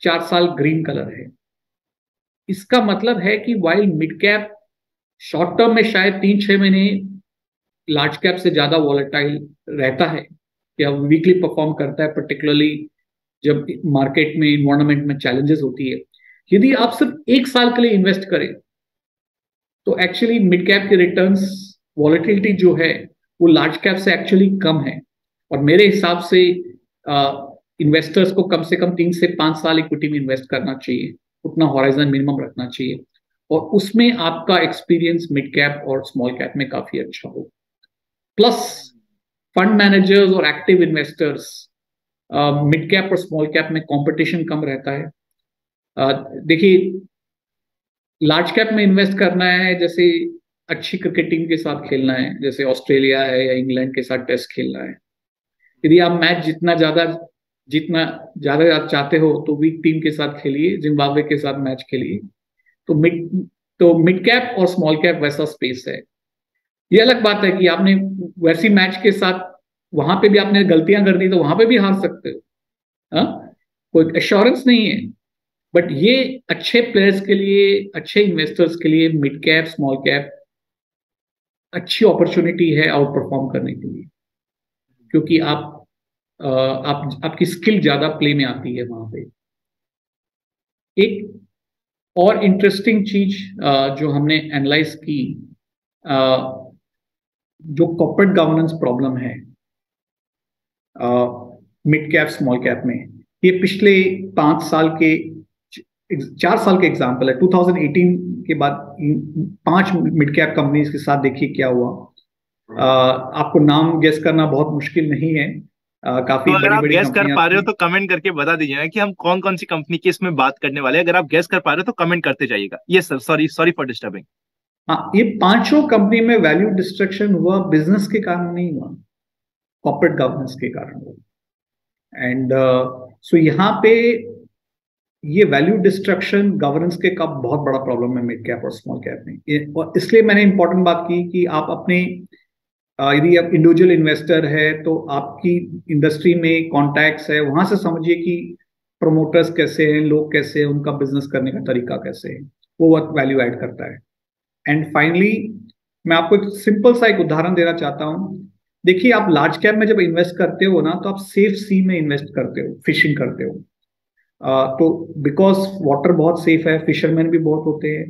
4 साल ग्रीन कलर है। इसका मतलब है कि while mid cap short term में शायद 3-6 महीने लार्ज कैप से ज्यादा वॉलेटाइल रहता है या वीकली परफॉर्म करता है, पर्टिकुलरली जब मार्केट में, इन्वायरमेंट में चैलेंजेस होती है। यदि आप सिर्फ 1 साल के लिए इन्वेस्ट करें तो एक्चुअली मिड कैप के रिटर्न्स वॉलेटिलिटी जो है वो लार्ज कैप से एक्चुअली कम है। और मेरे हिसाब से इन्वेस्टर्स को कम से कम 3 से 5 साल इक्विटी में इन्वेस्ट करना चाहिए, उतना हॉराइजन मिनिमम रखना चाहिए, और उसमें आपका एक्सपीरियंस मिड कैप और स्मॉल कैप में काफी अच्छा हो। प्लस फंड मैनेजर्स और एक्टिव इन्वेस्टर्स, मिड कैप और स्मॉल कैप में कंपटीशन कम रहता है। देखिए लार्ज कैप में इन्वेस्ट करना है, जैसे अच्छी क्रिकेट टीम के साथ खेलना है, जैसे ऑस्ट्रेलिया है या इंग्लैंड के साथ टेस्ट खेलना है। यदि आप मैच जितना ज्यादा चाहते हो तो वीक टीम के साथ खेलिए, जिम्बाब्वे के साथ मैच खेलिए। तो मिड कैप और स्मॉल कैप वैसा स्पेस है। ये अलग बात है कि आपने वैसी मैच के साथ वहां पे भी आपने गलतियां कर दी तो वहां पे भी हार सकते हो, कोई एश्योरेंस नहीं है। बट ये अच्छे प्लेयर्स के लिए, अच्छे इन्वेस्टर्स के लिए मिड कैप, स्मॉल कैप अच्छी अपॉर्चुनिटी है आउट परफॉर्म करने के लिए, क्योंकि आपकी स्किल ज्यादा प्ले में आती है वहां पे। एक और इंटरेस्टिंग चीज जो हमने एनालाइज की, जो कॉर्पोरेट गवर्नेंस प्रॉब्लम है मिड कैप स्मॉल कैप में, ये पिछले 4 साल के एग्जाम्पल है। 2018 के बाद 5 मिड कैप कंपनीज के साथ देखिए क्या हुआ। आपको नाम गेस करना बहुत मुश्किल नहीं है, काफी तो अगर आप बड़ी गैस कर कंपनियां पा रहे हो तो कमेंट करके बता दीजिए ना कि हम कौन कौन सी कंपनी की इसमें बात करने वाले हैं। अगर आप गैस कर पा रहे हो तो कमेंट करते जाइएगा। Yes sir, sorry for disturbing. हाँ, ये 5 कंपनी में वैल्यू डिस्ट्रक्शन हुआ, बिजनेस के कारण नहीं हुआ, कॉर्पोरेट गवर्नेंस के कारण हुआ। एंड सो यहाँ पे ये वैल्यू डिस्ट्रक्शन गवर्नेंस के का बहुत बड़ा प्रॉब्लम है मिड कैप और स्मॉल कैप में। और इसलिए मैंने इंपॉर्टेंट बात की कि आप अपने यदि आप इंडिविजुअल इन्वेस्टर है तो आपकी इंडस्ट्री में कॉन्टैक्ट्स है, वहां से समझिए कि प्रमोटर्स कैसे हैं, लोग कैसे हैं, उनका बिजनेस करने का तरीका कैसे है, वो बहुत वैल्यू ऐड करता है। एंड फाइनली मैं आपको एक सिंपल सा एक उदाहरण देना चाहता हूं। देखिए, आप लार्ज कैप में जब इन्वेस्ट करते हो ना, तो आप सेफ सी में इन्वेस्ट करते हो, फिशिंग करते हो। तो बिकॉज वाटर बहुत सेफ है, फिशरमैन भी बहुत होते हैं,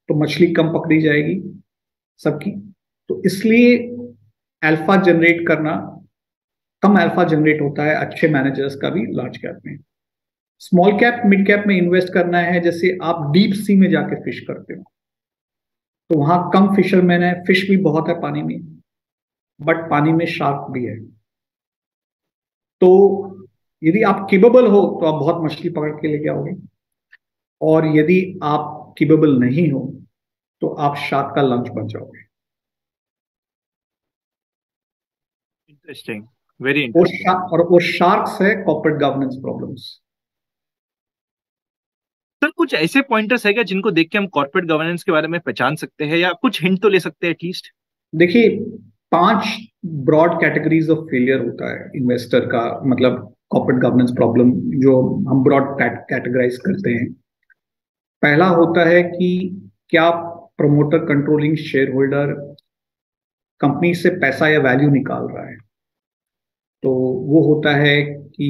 तो मछली कम पकड़ी जाएगी सबकी। तो इसलिए अल्फा जनरेट करना, कम अल्फा जनरेट होता है अच्छे मैनेजर्स का भी लार्ज कैप में। स्मॉल कैप मिड कैप में इन्वेस्ट करना है, जैसे आप डीप सी में जाके फिश करते हो, तो वहां कम फिशरमैन है, फिश भी बहुत है पानी में, बट पानी में शार्क भी है। तो यदि आप केपेबल हो तो आप बहुत मछली पकड़ के लेके आओगे, और यदि आप केपेबल नहीं हो तो आप शार्क का लंच बन जाओगे। Interesting, very interesting. और वो शार्क्स है कॉर्पोरेट गवर्नेंस प्रॉब्लम्स। सर, कुछ ऐसे पॉइंटर्स है क्या जिनको देख के हम कॉर्पोरेट गवर्नेंस के बारे में पहचान सकते हैं, या कुछ हिंट तो ले सकते हैं एटलीस्ट? देखिए, 5 ब्रॉड कैटेगरीज ऑफ फेलियर होता है इन्वेस्टर का, मतलब कॉर्पोरेट गवर्नेंस प्रॉब्लम जो हम ब्रॉड कैटेगराइज करते हैं। पहला होता है कि क्या promoter controlling share holder company से पैसा या वैल्यू निकाल रहा है। तो वो होता है कि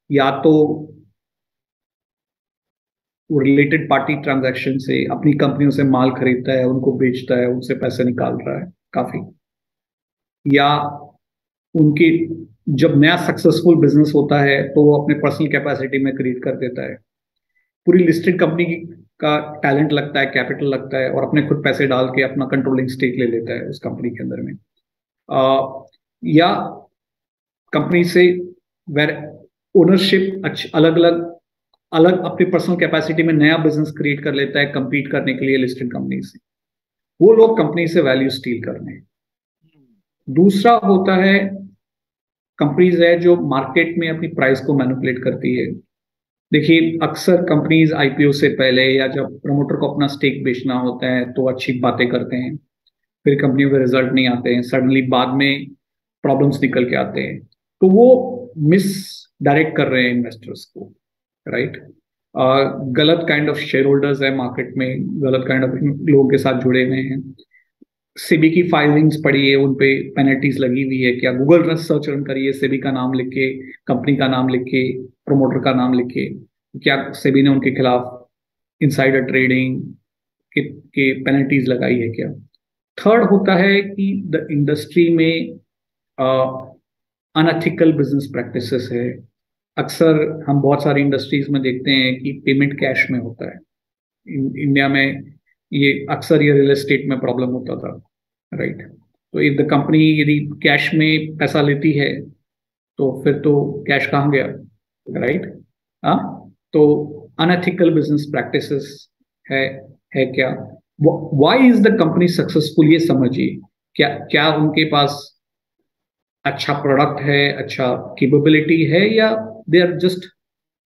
या तो वो रिलेटेड पार्टी ट्रांजैक्शन से अपनी कंपनियों से माल खरीदता है, उनको बेचता है, उनसे पैसे निकाल रहा है काफी, या उनकी जब नया सक्सेसफुल बिजनेस होता है तो वो अपने पर्सनल कैपेसिटी में खरीद कर देता है। पूरी लिस्टेड कंपनी का टैलेंट लगता है, कैपिटल लगता है, और अपने खुद पैसे डाल के अपना कंट्रोलिंग स्टेक ले लेता है उस कंपनी के अंदर में। या कंपनी से वेर ओनरशिप अलग अलग अलग अपनी पर्सनल कैपेसिटी में नया बिजनेस क्रिएट कर लेता है कंपीट करने के लिए लिस्टेड कंपनी से। वो लोग कंपनी से वैल्यू स्टील कर रहे हैं। दूसरा होता है कंपनीज है जो मार्केट में अपनी प्राइस को मैनिपुलेट करती है। देखिए, अक्सर कंपनीज आईपीओ से पहले या जब प्रमोटर को अपना स्टेक बेचना होता है तो अच्छी बातें करते हैं, फिर कंपनियों के रिजल्ट नहीं आते हैं, सडनली बाद में प्रॉब्लम्स निकल के आते हैं, तो वो मिस डायरेक्ट कर रहे हैं इन्वेस्टर्स को, राइट। गलत काइंड ऑफ शेयर होल्डर्स है मार्केट में, गलत काइंड ऑफ लोगों के साथ जुड़े हुए हैं। सेबी की फाइलिंग्स पढ़िए, उन पे पेनल्टीज लगी हुई है क्या, गूगल सर्च रन करिए, सेबी का नाम लिख के, कंपनी का नाम लिख के, प्रमोटर का नाम लिख के, क्या सेबी ने उनके खिलाफ इनसाइडर ट्रेडिंग के पेनल्टीज लगाई है क्या। थर्ड होता है कि द इंडस्ट्री में अनएथिकल बिजनेस प्रैक्टिसेस है। अक्सर हम बहुत सारी इंडस्ट्रीज में देखते हैं कि पेमेंट कैश में होता है। इंडिया में ये अक्सर ये रियल एस्टेट में प्रॉब्लम होता था, राइट। तो इफ द कंपनी यदि कैश में पैसा लेती है तो फिर तो कैश कहाँ गया, राइट। हाँ, तो अनएथिकल बिजनेस प्रैक्टिसेस है क्या। Why is the company successful, ये समझिए। क्या क्या उनके पास अच्छा प्रोडक्ट है, अच्छा कैपेबिलिटी है, या they are just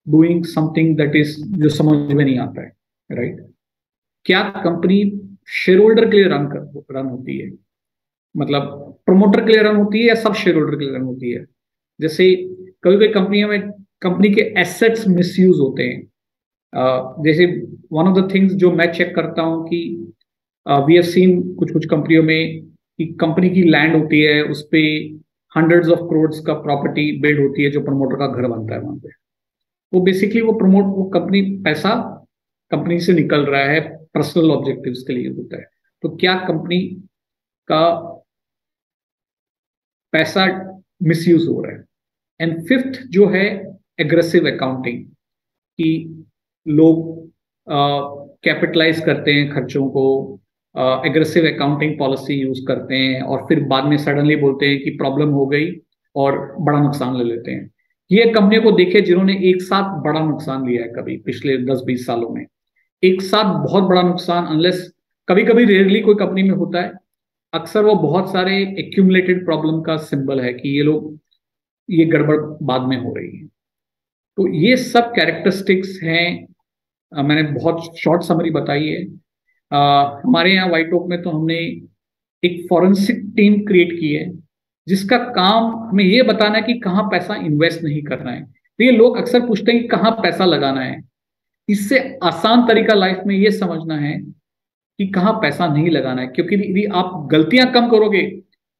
doing something that is जो समझ में नहीं आता है, राइट। क्या कंपनी शेयर होल्डर के लिए रन होती है, मतलब प्रमोटर के लिए रन होती है, या सब शेयर होल्डर के लिए रन होती है। जैसे कभी कभी कंपनियों में कंपनी के एसेट्स मिसयूज होते हैं। जैसे वन ऑफ द थिंग्स जो मैं चेक करता हूं कि वी हैव सीन कुछ कुछ कंपनियों में कि कंपनी की लैंड होती है, उस पे हंड्रेड्स ऑफ करोड़ का प्रॉपर्टी बिल्ड होती है, जो प्रमोटर का घर बनता है वहां पे। वो बेसिकली वो कंपनी पैसा कंपनी से निकल रहा है, पर्सनल ऑब्जेक्टिव्स के लिए होता है। तो क्या कंपनी का पैसा मिसयूज हो रहा है। एंड फिफ्थ जो है एग्रेसिव अकाउंटिंग, कि लोग कैपिटलाइज करते हैं खर्चों को, एग्रेसिव अकाउंटिंग पॉलिसी यूज करते हैं, और फिर बाद में सडनली बोलते हैं कि प्रॉब्लम हो गई और बड़ा नुकसान ले लेते हैं। ये कंपनियों को देखे जिन्होंने एक साथ बड़ा नुकसान लिया है कभी पिछले 10-20 सालों में। एक साथ बहुत बड़ा नुकसान अनलेस कभी कभी रेयरली कोई कंपनी में होता है, अक्सर वो बहुत सारे एक्यूमुलेटेड प्रॉब्लम का सिंबल है कि ये लोग ये गड़बड़ बाद में हो रही है। तो ये सब कैरेक्टरिस्टिक्स हैं। मैंने बहुत शॉर्ट समरी बताई है। हमारे यहाँ व्हाइट ओक में तो हमने एक फॉरेंसिक टीम क्रिएट की है जिसका काम हमें ये बताना है कि कहाँ पैसा इन्वेस्ट नहीं करना है। तो ये लोग अक्सर पूछते हैं कि कहाँ पैसा लगाना है। इससे आसान तरीका लाइफ में ये समझना है कि कहाँ पैसा नहीं लगाना है, क्योंकि यदि आप गलतियां कम करोगे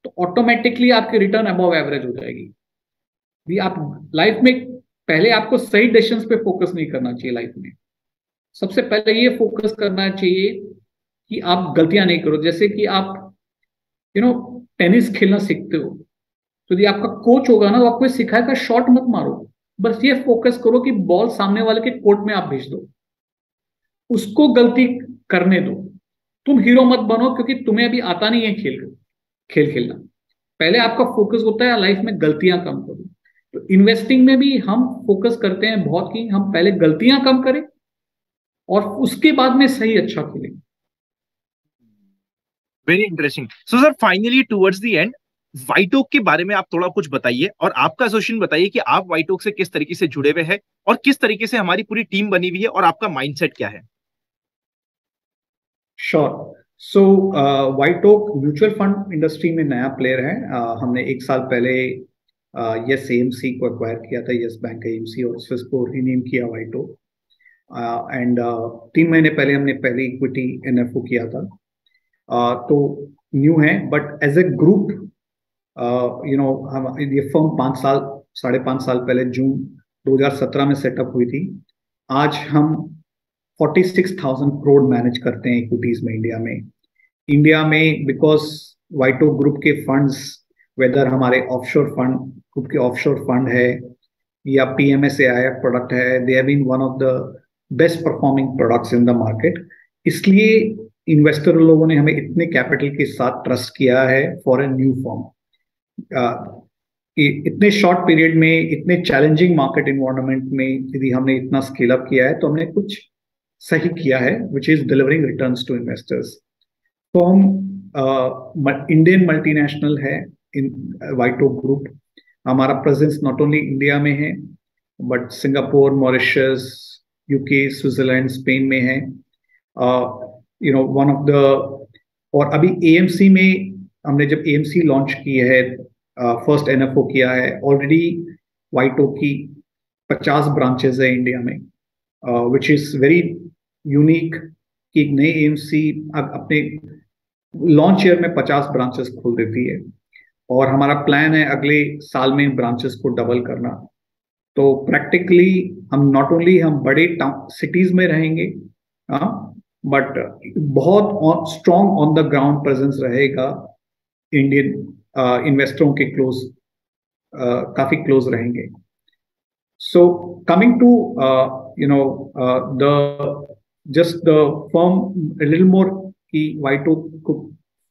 तो ऑटोमेटिकली आपकी रिटर्न अबव एवरेज हो जाएगी। यदि आप लाइफ में पहले आपको सही डिसीजंस पे फोकस नहीं करना चाहिए। लाइफ में सबसे पहले ये फोकस करना चाहिए कि आप गलतियां नहीं करो। जैसे कि आप टेनिस खेलना सीखते हो, तो यदि आपका कोच होगा ना, तो आपको सिखाएगा शॉट मत मारो, बस ये फोकस करो कि बॉल सामने वाले के कोर्ट में आप भेज दो, उसको गलती करने दो। तुम हीरो मत बनो, क्योंकि तुम्हें अभी आता नहीं है खेल खेलना। पहले आपका फोकस होता है लाइफ में गलतियां कम करो। तो इन्वेस्टिंग में भी हम फोकस करते हैं बहुत कि हम पहले गलतियां कम करें और उसके बाद में सही अच्छा खेलें। Very interesting. So sir, finally towards the end, WhiteOak के बारे में आप थोड़ा कुछ बताइए और आपका एसोसिएशन बताइए कि आप वाइटोक से किस तरीके से जुड़े हुए हैं और किस तरीके से हमारी पूरी टीम बनी हुई है और आपका माइंडसेट क्या है। श्योर। सो वाइटोक म्यूचुअल फंड इंडस्ट्री में नया प्लेयर है। हमने एक साल पहले यस एएमसी को एक्वायर किया था, यस बैंक एएमसी, और इसको रीनेम किया वाइटोक। एंड 3 महीने पहले हमने पहली इक्विटी एनएफओ किया था। तो न्यू है, बट एज ए ग्रुप हम ये फर्म 5.5 साल पहले जून 2017 में सेटअप हुई थी। आज हम 46,000 करोड़ मैनेज करते हैं इक्विटीज में इंडिया में बिकॉज वाइटो ग्रुप के फंड्स, वेदर हमारे ऑफशोर फंड ग्रुप के ऑफशोर फंड है या PMSAIF प्रोडक्ट है, they have been one of the best performing products in the market. इसलिए इन्वेस्टर लोगों ने हमें इतने कैपिटल के साथ ट्रस्ट किया है फॉर ए न्यू फॉर्म। इतने शॉर्ट पीरियड में, इतने चैलेंजिंग मार्केट इन्वायरमेंट में यदि हमने इतना स्केल अप किया है तो हमने कुछ सही किया है, which is delivering returns to investors. तो हम इंडियन मल्टीनेशनल है इन वाइटो ग्रुप। हमारा प्रेजेंस नॉट ओनली इंडिया में है but Singapore, Mauritius, UK, Switzerland, Spain में है। वन ऑफ द, और अभी एएमसी में हमने जब एएमसी लॉन्च की है, फर्स्ट एनएफओ किया है, ऑलरेडी वाइटो की 50 ब्रांचेस है इंडिया में, विच इज वेरी यूनिक कि एक नई एएमसी अपने लॉन्च ईयर में 50 ब्रांचेस खोल देती है। और हमारा प्लान है अगले साल में इन ब्रांचेस को डबल करना। तो प्रैक्टिकली हम नॉट ओनली हम बड़े सिटीज में रहेंगे, बट बहुत strong on the ground presence रहेगा। इंडियन इन्वेस्टरों के काफी क्लोज रहेंगे। So coming to the firm a little more कि वाइटो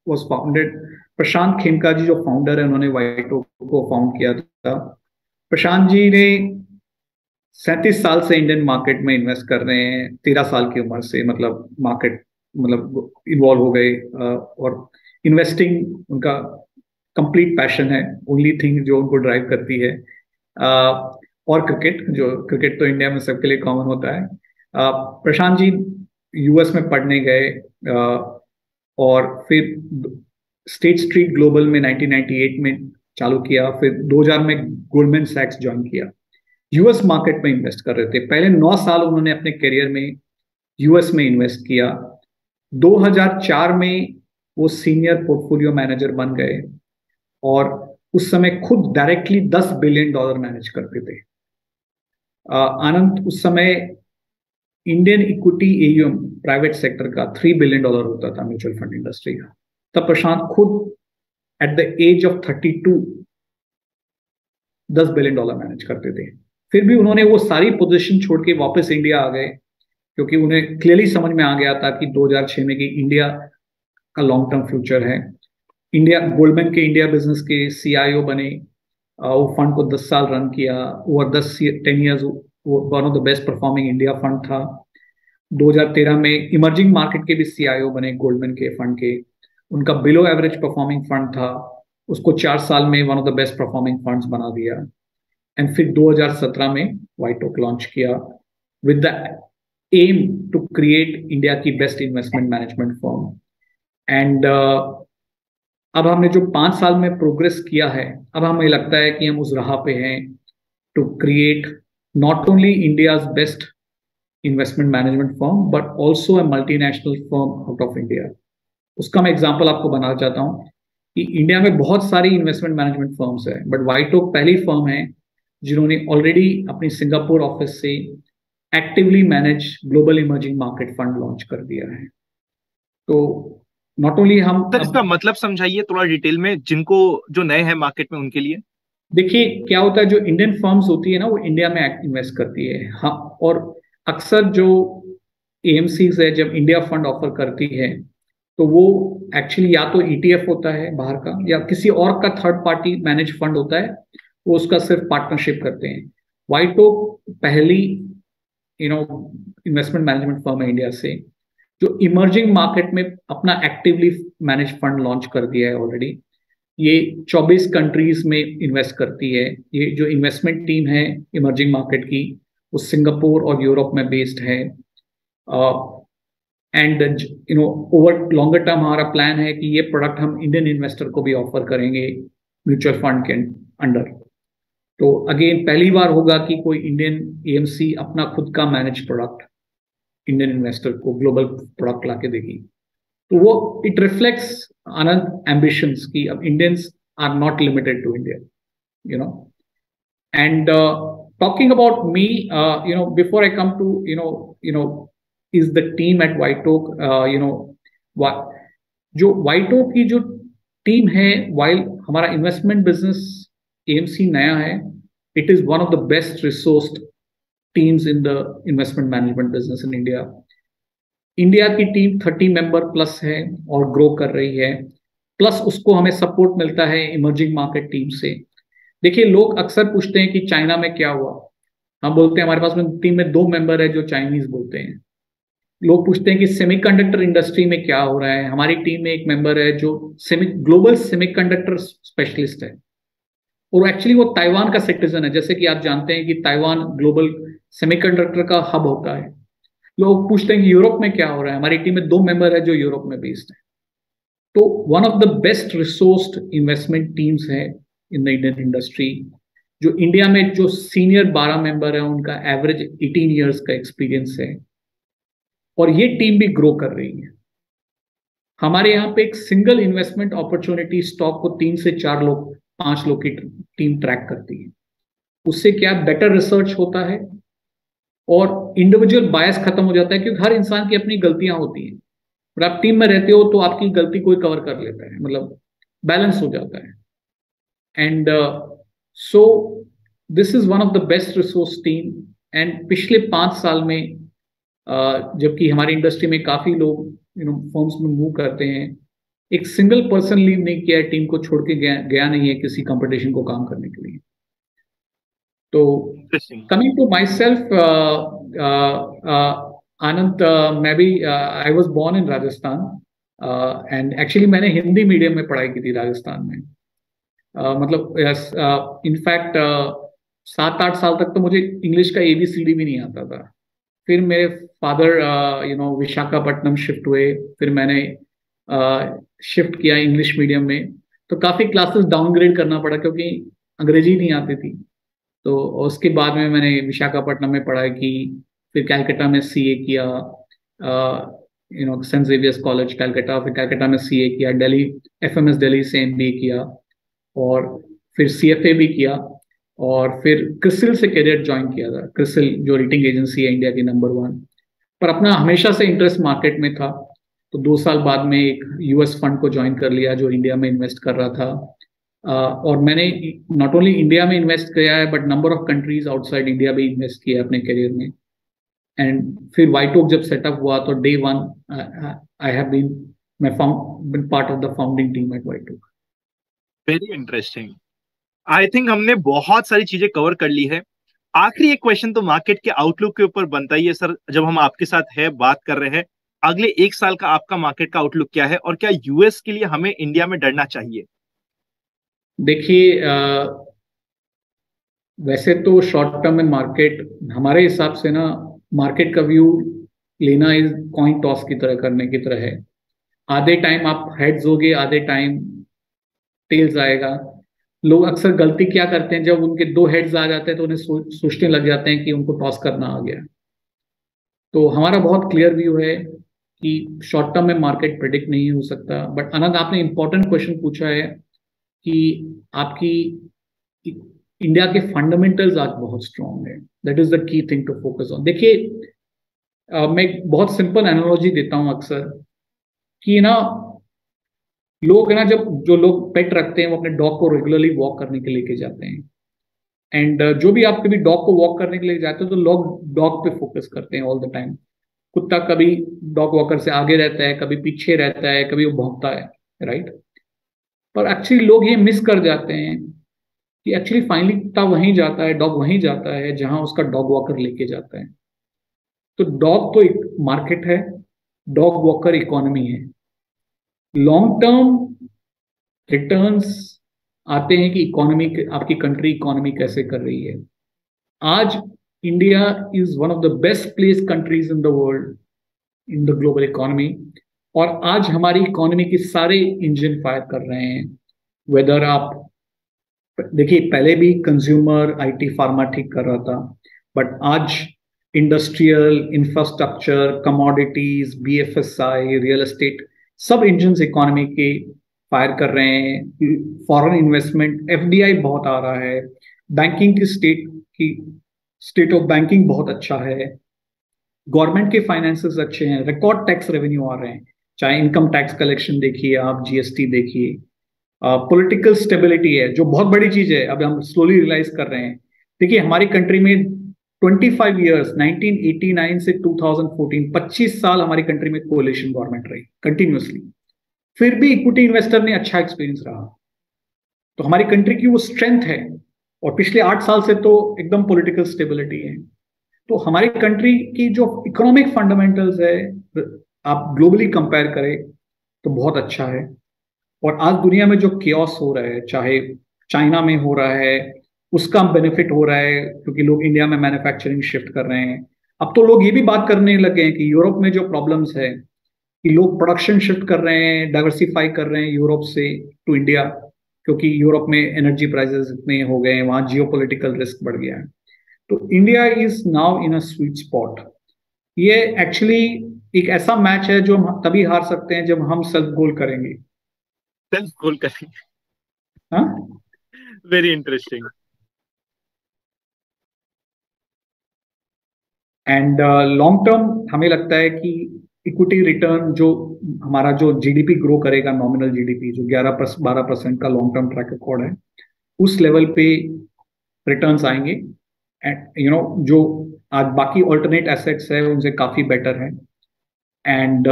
was founded, प्रशांत खेमका जी जो फाउंडर है उन्होंने वाइटो को फाउंड किया था। प्रशांत जी ने 37 साल से इंडियन मार्केट में इन्वेस्ट कर रहे हैं। 13 साल की उम्र से मार्केट इन्वॉल्व हो गए, और इन्वेस्टिंग उनका कंप्लीट पैशन है, ओनली थिंग जो उनको ड्राइव करती है। और क्रिकेट तो इंडिया में सबके लिए कॉमन होता है। प्रशांत जी यूएस में पढ़ने गए, और फिर स्टेट स्ट्रीट ग्लोबल में 1998 में चालू किया, फिर 2000 में गोल्डमैन सैक्स ज्वाइन किया। यूएस मार्केट में इन्वेस्ट कर रहे थे। पहले 9 साल उन्होंने अपने करियर में यूएस में इन्वेस्ट किया। 2004 में वो सीनियर पोर्टफोलियो मैनेजर बन गए और उस समय खुद डायरेक्टली $10 बिलियन मैनेज करते थे। आनंद, उस समय Indian equity AUM private sector का $3 बिलियन होता था म्यूचुअल फंड इंडस्ट्री का। तब प्रशांत खुद at the age of 32 $10 billion manage करते थे। फिर भी उन्होंने वो सारी पोजीशन छोड़ के वापस इंडिया आ गए, क्योंकि उन्हें क्लियरली समझ में आ गया था कि 2006 में कि इंडिया का लॉन्ग टर्म फ्यूचर है। गोल्डमैन के इंडिया बिजनेस के CIO बने। वो फंड को 10 साल रन किया। Over 10 years one of the best performing India fund था। 2013 में इमर्जिंग मार्केट के भी CIO बने गोल्डमैन के फंड के। उनका बिलो एवरेज परफॉर्मिंग फंड था, उसको 4 साल में one of the best performing funds बना दिया। एंड फिर 2017 में वाइटोक लॉन्च किया with the aim to create India की best investment management firm. And अब हमने जो 5 साल में प्रोग्रेस किया है, अब हमें लगता है कि हम उस राह पे हैं to create not only India's best investment management firm but also a multinational firm out of India. उसका मैं एग्जांपल आपको बनाना चाहता हूँ कि इंडिया में बहुत सारी इन्वेस्टमेंट मैनेजमेंट फर्म्स है, बट वाइट ओक पहली फर्म है जिन्होंने ऑलरेडी अपनी सिंगापुर ऑफिस से actively manage global emerging market fund launch कर दिया है। तो नॉट ओनली हम सर इसका मतलब समझाइए थोड़ा डिटेल में, जिनको जो नए हैं मार्केट में उनके लिए। देखिए क्या होता है, जो इंडियन फर्म्स होती है ना वो इंडिया में इन्वेस्ट करती है, हाँ, और अक्सर जो एएमसीज है जब इंडिया फंड ऑफर करती है तो वो एक्चुअली या तो ईटीएफ होता है बाहर का या किसी और का थर्ड पार्टी मैनेज फंड होता है, वो उसका सिर्फ पार्टनरशिप करते हैं। वाइट ओक पहली इन्वेस्टमेंट मैनेजमेंट फर्म है इंडिया से जो इमर्जिंग मार्केट में अपना एक्टिवली मैनेज फंड लॉन्च कर दिया है ऑलरेडी। ये 24 कंट्रीज में इन्वेस्ट करती है। ये जो इन्वेस्टमेंट टीम है इमर्जिंग मार्केट की वो सिंगापुर और यूरोप में बेस्ड है। एंड ओवर लॉन्गर टर्म हमारा प्लान है कि ये प्रोडक्ट हम इंडियन इन्वेस्टर को भी ऑफर करेंगे म्यूचुअल फंड के अंडर। तो अगेन पहली बार होगा कि कोई इंडियन एएमसी अपना खुद का मैनेज प्रोडक्ट इंडियन इन्वेस्टर को ग्लोबल प्रोडक्ट ला के देगी। तो वो इट रिफ्लेक्ट्स आनंद एम्बिशंस की अब Indians are not limited to India, you know. And talking about me, before I come to is the team at White Oak, जो White Oak की जो टीम है, while हमारा इन्वेस्टमेंट बिजनेस एएमसी नया है, it is one of the best resourced teams in the investment management business in India. India की team 30 member plus है और ग्रो कर रही है, प्लस उसको हमें सपोर्ट मिलता है इमर्जिंग मार्केट टीम से। देखिए लोग अक्सर पूछते हैं कि चाइना में क्या हुआ, हम बोलते हैं हमारे पास में टीम में 2 मेंबर है जो चाइनीज बोलते हैं। लोग पूछते हैं कि सेमीकंडक्टर इंडस्ट्री में क्या हो रहा है, हमारी टीम में एक मेंबर है जो ग्लोबल सेमीकंडक्टर स्पेशलिस्ट है और एक्चुअली वो ताइवान का सिटीजन है। जैसे कि आप जानते हैं कि ताइवान ग्लोबल सेमीकंडक्टर का हब होता है। लोग पूछते हैं कि यूरोप में क्या हो रहा है, हमारी टीम में 2 मेंबर है जो यूरोप में बेस्ड है। तो one of the best resourced investment teams है इन द इंडियन इंडस्ट्री। जो इंडिया में जो सीनियर 12 मेंबर है उनका एवरेज 18 इयर्स का एक्सपीरियंस है और ये टीम भी ग्रो कर रही है। हमारे यहाँ पे एक सिंगल इन्वेस्टमेंट अपॉर्चुनिटी स्टॉक को 3 से 4 लोग 5 लोग की टीम ट्रैक करती है। उससे क्या बेटर रिसर्च होता है और इंडिविजुअल बायस खत्म हो जाता है, क्योंकि हर इंसान की अपनी गलतियां होती हैं और आप टीम में रहते हो तो आपकी गलती कोई कवर कर लेता है, मतलब बैलेंस हो जाता है। And so this is one of the best resource team. And पिछले 5 साल में जबकि हमारी इंडस्ट्री में काफी लोग फर्म्स में मूव करते हैं, एक सिंगल पर्सन लीव नहीं किया है, टीम को छोड़ के गया नहीं है किसी कंपटीशन को काम करने के लिए। तो कमिंग टू माई सेल्फ आनंद, मैं भी I was born in Rajasthan and actually मैंने हिंदी मीडियम में पढ़ाई की थी राजस्थान में। मतलब इनफैक्ट 7-8 साल तक तो मुझे इंग्लिश का ABCD भी नहीं आता था। फिर मेरे फादर विशाखापट्टनम शिफ्ट हुए, फिर मैंने शिफ्ट किया इंग्लिश मीडियम में, तो काफ़ी क्लासेस डाउनग्रेड करना पड़ा क्योंकि अंग्रेजी नहीं आती थी। तो उसके बाद में मैंने विशाखापट्टनम में पढ़ाई की, फिर कैलकाटा में CA किया, सेंट जेवियर्स कॉलेज कैलकाटा, फिर कैलकाटा में CA किया, दिल्ली FMS दिल्ली से MBA किया और फिर CFA भी किया और फिर क्रिसिल से करियर ज्वाइन किया था। क्रिसिल जो रेटिंग एजेंसी है इंडिया की नंबर 1, पर अपना हमेशा से इंटरेस्ट मार्केट में था। तो 2 साल बाद में एक US फंड को ज्वाइन कर लिया जो इंडिया में इन्वेस्ट कर रहा था। और मैंने नॉट ओनली इंडिया में इन्वेस्ट किया है but number of countries outside India भी इन्वेस्ट किया है अपने करियर में। एंड फिर वाइट ओक जब सेटअप हुआ तो Day 1 I have been part of the founding team at White Oak. Very interesting. I think हमने बहुत सारी चीजें कवर कर ली है। आखिरी एक क्वेश्चन तो मार्केट के आउटलुक के ऊपर बनता ही है सर, जब हम आपके साथ है बात कर रहे हैं, अगले 1 साल का आपका मार्केट का आउटलुक क्या है और क्या US के लिए हमें इंडिया में डरना चाहिए? देखिए वैसे तो शॉर्ट टर्म में मार्केट हमारे हिसाब से ना, मार्केट का व्यू लेना इज कॉइन टॉस की तरह करने की तरह है। आधे टाइम आप हेड्स होगे, आधे टाइम टेल्स आएगा। लोग अक्सर गलती क्या करते हैं, जब उनके दो हेड्स आ जाते हैं तो उन्हें सोचने लग जाते हैं कि उनको टॉस करना आ गया। तो हमारा बहुत क्लियर व्यू है कि शॉर्ट टर्म में मार्केट प्रिडिक्ट नहीं हो सकता। बट अनंत, आपने इंपॉर्टेंट क्वेश्चन पूछा है कि आपकी इंडिया के फंडामेंटल्स आज बहुत स्ट्रांग है। That is the key thing to focus on. देखिए, मैं एक बहुत सिंपल एनालॉजी देता हूं अक्सर कि ना, लोग है ना, जब जो लोग पेट रखते हैं वो अपने डॉग को रेगुलरली वॉक करने के लिए लेके जाते हैं। एंड जो भी आप कभी डॉग को वॉक करने के लिए जाते हो तो लोग डॉग पे फोकस करते हैं ऑल द टाइम। कुत्ता कभी डॉग वॉकर से आगे रहता है, कभी पीछे रहता है, कभी वो भौंकता है, राइट। पर एक्चुअली लोग ये मिस कर जाते हैं कि एक्चुअली फाइनली कुत्ता वहीं जाता है, डॉग वहीं जाता है जहां उसका डॉग वॉकर लेके जाता है। तो डॉग तो एक मार्केट है, डॉग वॉकर इकोनॉमी है। लॉन्ग टर्म रिटर्न्स आते हैं कि इकोनॉमी, आपकी कंट्री इकोनॉमी कैसे कर रही है। आज India is one of the best place countries in the world in the global economy. और आज हमारी इकोनॉमी के सारे इंजन फायर कर रहे हैं। वेदर आप देखिए, पहले भी कंज्यूमर, आईटी, फार्मा ठीक कर रहा था, बट आज industrial, infrastructure, commodities, BFSI, real estate, सब इंजन इकोनॉमी के फायर कर रहे हैं। फॉरेन इन्वेस्टमेंट, एफडीआई बहुत आ रहा है। बैंकिंग की स्टेट ऑफ बैंकिंग बहुत अच्छा है। गवर्नमेंट के फाइनेंसेस अच्छे हैं, रिकॉर्ड टैक्स रेवेन्यू आ रहे हैं। चाहे इनकम टैक्स कलेक्शन देखिए, आप जीएसटी देखिए। पॉलिटिकल स्टेबिलिटी है जो बहुत बड़ी चीज है, अब हम स्लोली रियलाइज कर रहे हैं। देखिए, हमारी कंट्री में 25 ईयर्स, 1989 से 2014, 25 साल हमारी कंट्री में कोalition गवर्नमेंट रही कंटिन्यूअसली। फिर भी इक्विटी इन्वेस्टर ने अच्छा एक्सपीरियंस रहा। तो हमारी कंट्री की वो स्ट्रेंथ है। और पिछले 8 साल से तो एकदम पॉलिटिकल स्टेबिलिटी है। तो हमारी कंट्री की जो इकोनॉमिक फंडामेंटल्स है, आप ग्लोबली कंपेयर करें तो बहुत अच्छा है। और आज दुनिया में जो केओस हो रहा है, चाहे चाइना में हो रहा है, उसका बेनिफिट हो रहा है क्योंकि लोग इंडिया में मैन्युफैक्चरिंग शिफ्ट कर रहे हैं। अब तो लोग ये भी बात करने लगे हैं कि यूरोप में जो प्रॉब्लम्स है कि लोग प्रोडक्शन शिफ्ट कर रहे हैं, डाइवर्सिफाई कर रहे हैं यूरोप से टू इंडिया, क्योंकि यूरोप में एनर्जी प्राइसेस इतने हो गए हैं, वहां जियोपॉलिटिकल रिस्क बढ़ गया है। तो India is now in a sweet spot. ये एक्चुअली एक ऐसा मैच है जो हम तभी हार सकते हैं जब हम सेल्फ गोल करेंगे। सेल्फ गोल करेंगे। हाँ, very interesting. And long term हमें लगता है कि इक्विटी रिटर्न जो हमारा जो जीडीपी ग्रो करेगा, नॉमिनल जीडीपी जो 11-12% का लॉन्ग टर्म ट्रैक रिकॉर्ड है, उस लेवल पे रिटर्न्स आएंगे। एंड जो आज बाकी ऑल्टरनेट एसेट्स है उनसे काफी बेटर है। एंड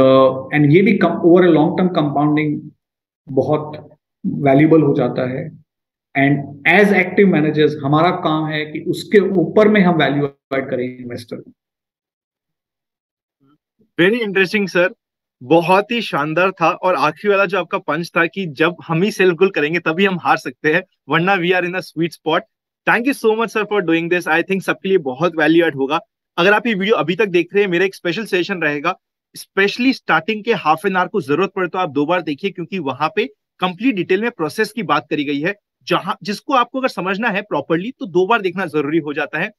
ये भी ओवर लॉन्ग टर्म कंपाउंडिंग बहुत वैल्यूबल हो जाता है। एंड एज एक्टिव मैनेजर्स हमारा काम है कि उसके ऊपर में हम वैल्यू ऐड करें इन्वेस्टर को। वेरी इंटरेस्टिंग सर, बहुत ही शानदार था। और आखिरी वाला जो आपका पंच था कि जब हम ही सेल्फ गोल करेंगे तभी हम हार सकते हैं, वरना we are in a sweet spot. Thank you so much sir for doing this. I think सबके लिए बहुत वैल्यू ऐड होगा। अगर आप ये वीडियो अभी तक देख रहे हैं, मेरा एक स्पेशल सेशन रहेगा, स्पेशली स्टार्टिंग के हाफ एन आवर को जरूरत पड़े तो आप 2 बार देखिए, क्योंकि वहां पे कंप्लीट डिटेल में प्रोसेस की बात करी गई है, जहां जिसको आपको अगर समझना है प्रॉपरली तो 2 बार देखना जरूरी हो जाता है।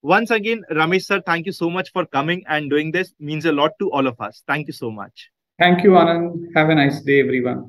Once again, Ramesh sir, thank you so much for coming and doing this. Means a lot to all of us. Thank you so much. Thank you, Anand. Have a nice day, everyone.